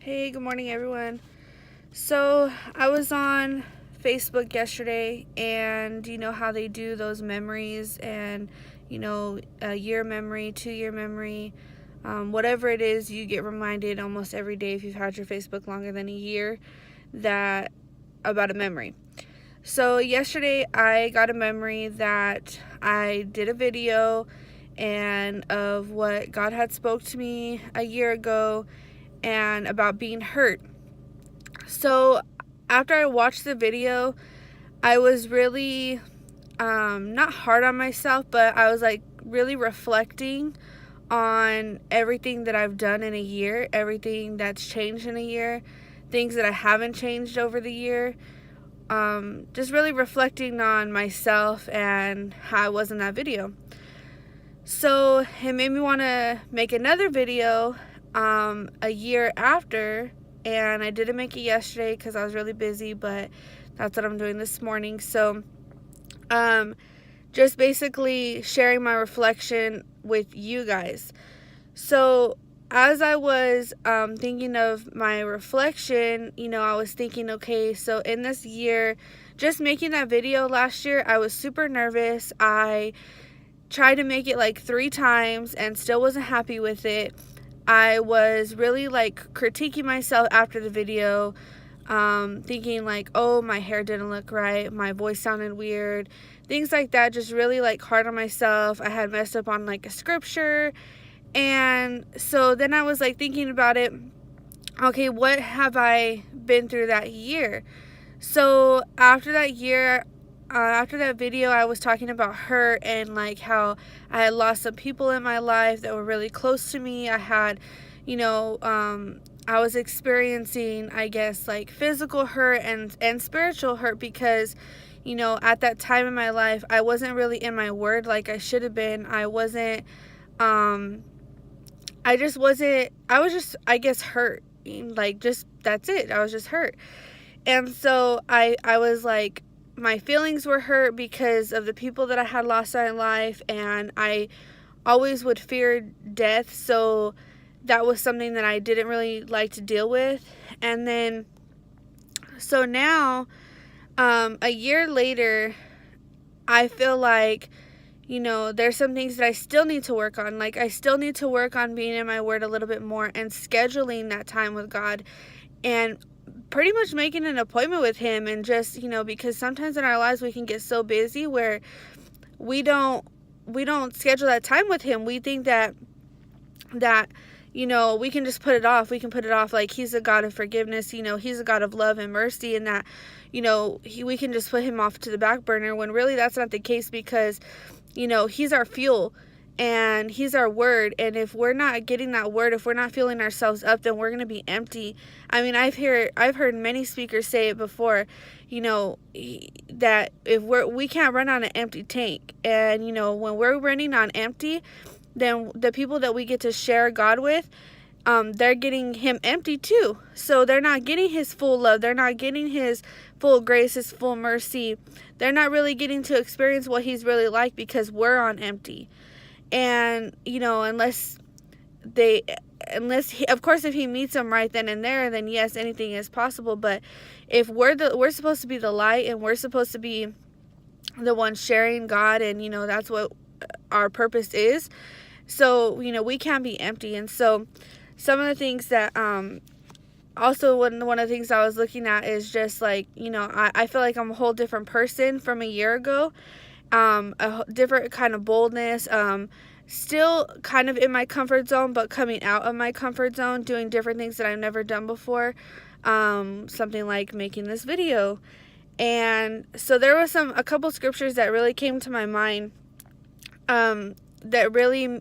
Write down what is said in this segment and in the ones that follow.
Hey, good morning, everyone. So, I was on Facebook yesterday, and you know how they do those memories, and a year memory, 2 year memory, whatever it is, you get reminded almost every day if you've had your Facebook longer than a year that about a memory. So, yesterday I got a memory that I did a video and of what God had spoke to me a year ago and about being hurt. So after I watched the video, I was really not hard on myself, but I was like really reflecting on everything that I've done in a year, everything that's changed in a year, things that I haven't changed over the year. Just really reflecting on myself and how I was in that video. So it made me want to make another video a year after, and I didn't make it yesterday because I was really busy, but that's what I'm doing this morning. So just basically sharing my reflection with you guys. So as I was thinking of my reflection, I was thinking, okay, so in this year, just making that video last year, I was super nervous. I tried to make it like 3 times and still wasn't happy with it. I was really like critiquing myself after the video, thinking like, oh, my hair didn't look right, my voice sounded weird, things like that, just really like hard on myself. I had messed up on like a scripture. And so then I was like thinking about it, okay, what have I been through that year? So after that year, after that video, I was talking about hurt and like how I had lost some people in my life that were really close to me. I had, I was experiencing, I guess, like physical hurt and spiritual hurt because, at that time in my life, I wasn't really in my word like I should have been. I wasn't, I just wasn't, I was just, I guess, hurt. Like, just, that's it. I was just hurt. And so I was like, my feelings were hurt because of the people that I had lost in my life, and I always would fear death, so that was something that I didn't really like to deal with. And then, so now, a year later, I feel like, there's some things that I still need to work on. Like, I still need to work on being in my word a little bit more and scheduling that time with God and pretty much making an appointment with him. And just, because sometimes in our lives we can get so busy where we don't schedule that time with him. We think that we can just put it off. We can put it off, like he's a God of forgiveness, he's a God of love and mercy, and that we can just put him off to the back burner, when really that's not the case, because he's our fuel and he's our word. And if we're not getting that word, if we're not filling ourselves up, then we're going to be empty. I mean, I've heard many speakers say it before, that if we can't run on an empty tank. And when we're running on empty, then the people that we get to share God with, they're getting him empty too. So they're not getting his full love. They're not getting his full grace, his full mercy. They're not really getting to experience what he's really like, because we're on empty. And, unless he, of course, if he meets them right then and there, then yes, anything is possible. But if we're supposed to be the light, and we're supposed to be the one sharing God, and, that's what our purpose is. So, we can't be empty. And so some of the things that, also one of the things I was looking at is just like, I feel like I'm a whole different person from a year ago. A different kind of boldness, still kind of in my comfort zone, but coming out of my comfort zone, doing different things that I've never done before. Something like making this video. And so there was a couple scriptures that really came to my mind, that really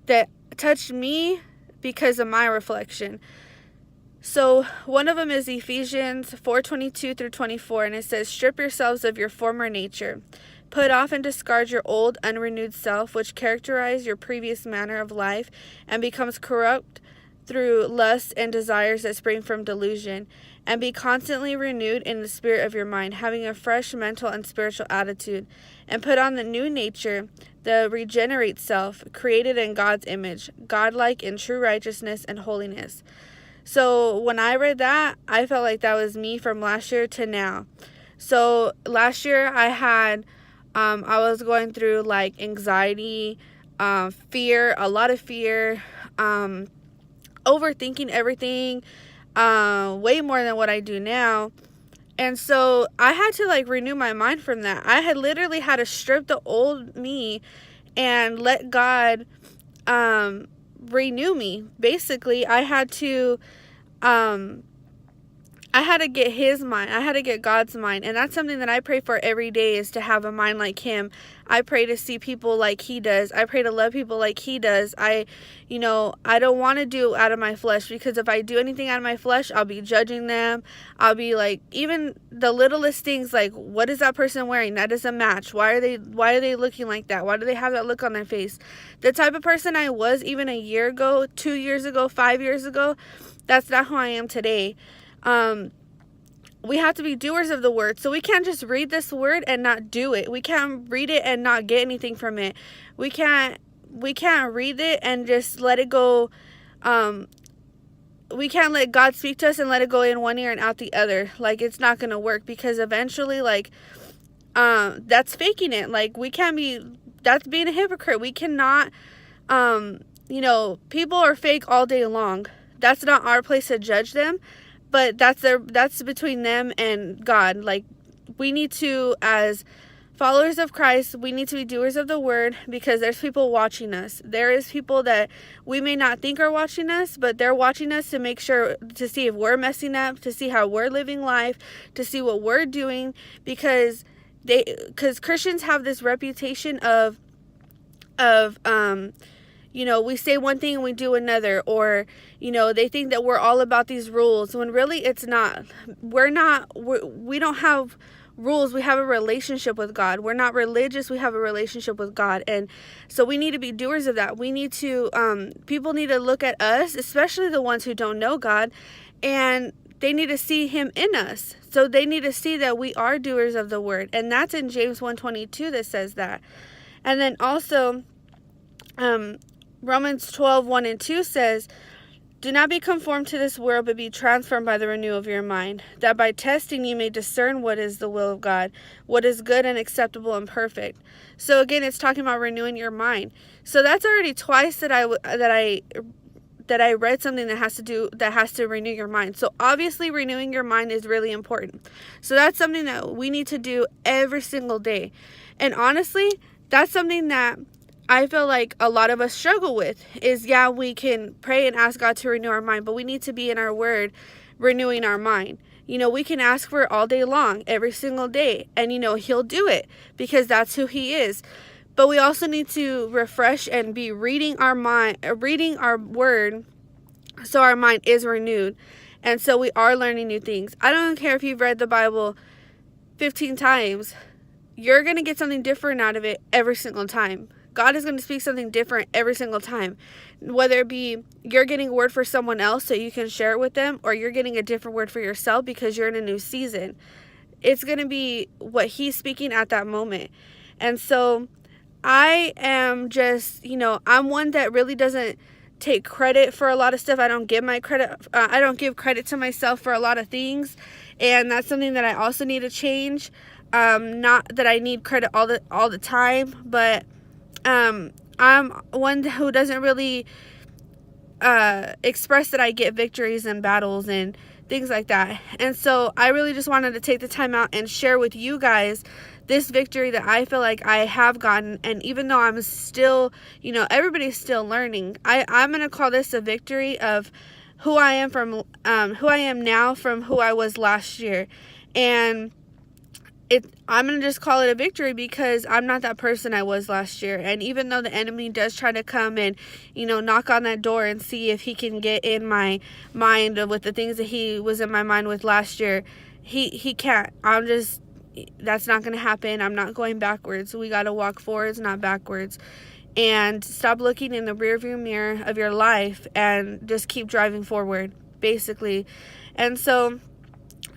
that touched me because of my reflection. So one of them is Ephesians 4:22 through 24, and it says, "Strip yourselves of your former nature. Put off and discard your old, unrenewed self, which characterized your previous manner of life and becomes corrupt through lusts and desires that spring from delusion, and be constantly renewed in the spirit of your mind, having a fresh mental and spiritual attitude, and put on the new nature, the regenerate self, created in God's image, godlike in true righteousness and holiness. So when I read that, I felt like that was me from last year to now. So last year I was going through like anxiety, fear, a lot of fear, overthinking everything, way more than what I do now. And so I had to like renew my mind from that. I had literally had to strip the old me and let God renew me. Basically, I had to get his mind. I had to get God's mind. And that's something that I pray for every day, is to have a mind like him. I pray to see people like he does. I pray to love people like he does. I don't want to do out of my flesh, because if I do anything out of my flesh, I'll be judging them. I'll be like, even the littlest things, like, what is that person wearing? That doesn't match. Why are they looking like that? Why do they have that look on their face? The type of person I was even a year ago, 2 years ago, 5 years ago, that's not who I am today. We have to be doers of the word. So we can't just read this word and not do it. We can't read it and not get anything from it. We can't read it and just let it go. We can't let God speak to us and let it go in one ear and out the other. Like, it's not going to work, because eventually, like, that's faking it. Like, that's being a hypocrite. We cannot, people are fake all day long. That's not our place to judge them. But that's between them and God. Like, we need to, as followers of Christ, we need to be doers of the word, because there's people watching us. There is people that we may not think are watching us, but they're watching us to make sure, to see if we're messing up, to see how we're living life, to see what we're doing, because Christians have this reputation of we say one thing and we do another, or, they think that we're all about these rules, when really it's not. We don't have rules. We have a relationship with God. We're not religious. We have a relationship with God. And so we need to be doers of that. We need to, people need to look at us, especially the ones who don't know God, and they need to see him in us. So they need to see that we are doers of the word. And that's in James 1:22 that says that. And then also, Romans 12:1-2 says, do not be conformed to this world, but be transformed by the renewal of your mind, that by testing you may discern what is the will of God, what is good and acceptable and perfect. So again, it's talking about renewing your mind. So that's already twice that I read something that has to renew your mind. So obviously renewing your mind is really important. So that's something that we need to do every single day. And honestly, that's something that I feel like a lot of us struggle with, is, we can pray and ask God to renew our mind, but we need to be in our word renewing our mind. We can ask for it all day long, every single day, and he'll do it, because that's who he is. But we also need to refresh and be reading our word, so our mind is renewed. And so we are learning new things. I don't care if you've read the Bible 15 times, you're going to get something different out of it every single time. God is going to speak something different every single time. Whether it be you're getting a word for someone else so you can share it with them, or you're getting a different word for yourself because you're in a new season. It's going to be what he's speaking at that moment. And so I am just, I'm one that really doesn't take credit for a lot of stuff. I don't give credit to myself for a lot of things. And that's something that I also need to change. Not that I need credit all the time, but I'm one who doesn't really express that I get victories in battles and things like that. And so I really just wanted to take the time out and share with you guys this victory that I feel like I have gotten. And even though I'm still, everybody's still learning, I'm going to call this a victory of who I am now from who I was last year. And I'm going to just call it a victory, because I'm not that person I was last year. And even though the enemy does try to come and, knock on that door and see if he can get in my mind with the things that he was in my mind with last year, he can't. That's not going to happen. I'm not going backwards. We got to walk forwards, not backwards. and stop looking in the rearview mirror of your life and just keep driving forward, basically. And so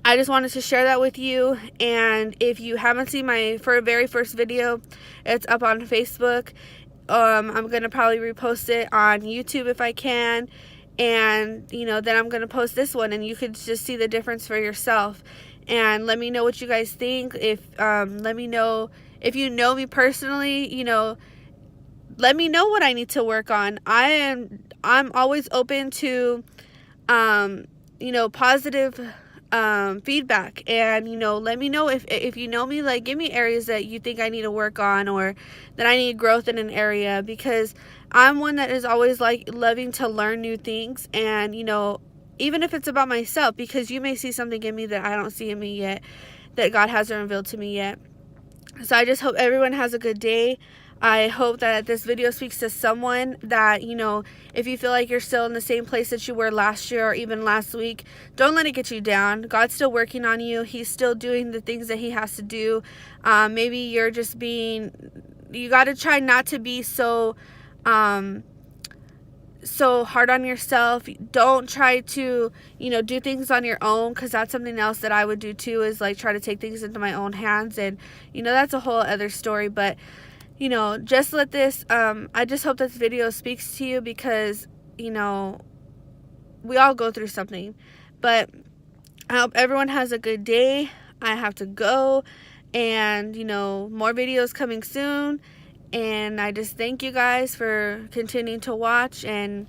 I just wanted to share that with you. And if you haven't seen my very first video, it's up on Facebook. I'm going to probably repost it on YouTube if I can. And, then I'm going to post this one, and you could just see the difference for yourself. And let me know what you guys think. Let me know if you know me personally, let me know what I need to work on. I'm always open to, positive feedback, and let me know if you know me, like, give me areas that you think I need to work on, or that I need growth in an area, because I'm one that is always like loving to learn new things. And even if it's about myself, because you may see something in me that I don't see in me yet, that God hasn't revealed to me yet. So I just hope everyone has a good day. I hope that this video speaks to someone that, if you feel like you're still in the same place that you were last year or even last week, don't let it get you down. God's still working on you. He's still doing the things that he has to do. Maybe you're just you got to try not to be so hard on yourself. Don't try to, do things on your own, because that's something else that I would do too, is like try to take things into my own hands. And, that's a whole other story. But, just let this, I just hope this video speaks to you, because, we all go through something. But I hope everyone has a good day. I have to go, and, more videos coming soon. And I just thank you guys for continuing to watch, and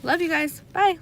love you guys. Bye.